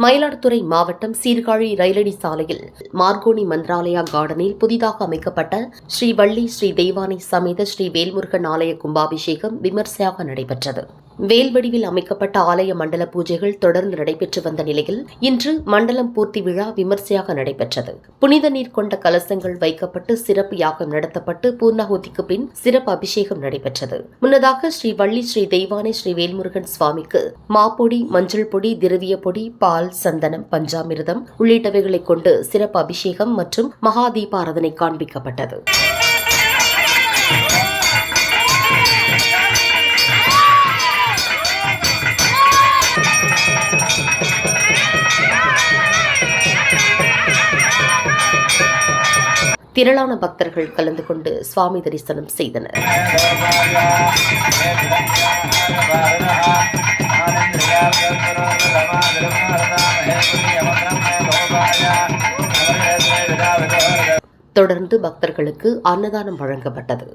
மயிலாடுதுறை மாவட்டம் சீர்காழி ரயிலடி சாலையில் மார்கோனி மந்திராலயா கார்டனில் புதிதாக அமைக்கப்பட்ட ஸ்ரீ வள்ளி ஸ்ரீ தெய்வானை சமேத ஸ்ரீ வேல்முருகன் ஆலய கும்பாபிஷேகம் விமர்சையாக நடைபெற்றது. வேல் வடிவில் அமைக்கப்பட்ட ஆலய மண்டல பூஜைகள் தொடர்ந்து நடைபெற்று வந்த நிலையில் இன்று மண்டலம் பூர்த்தி விழா விமர்சையாக நடைபெற்றது. புனித நீர் கொண்ட கலசங்கள் வைக்கப்பட்டு சிறப்பு யாகம் நடத்தப்பட்டு பூர்ணாகுதிக்கு பின் சிறப்பு அபிஷேகம் நடைபெற்றது. முன்னதாக ஸ்ரீ வள்ளி ஸ்ரீ தெய்வானை ஸ்ரீ வேல்முருகன் சுவாமிக்கு மாப்பொடி, மஞ்சள் பொடி, திரவிய பொடி, பால், சந்தனம், பஞ்சாமிர்தம் உள்ளிட்டவைகளை கொண்டு சிறப்பு அபிஷேகம் மற்றும் மகா தீபாராதனை காண்பிக்கப்பட்டது. திரளான பக்தர்கள் கலந்து கொண்டு சுவாமி தரிசனம் செய்தனர். தொடர்ந்து பக்தர்களுக்கு அன்னதானம் வழங்கப்பட்டது.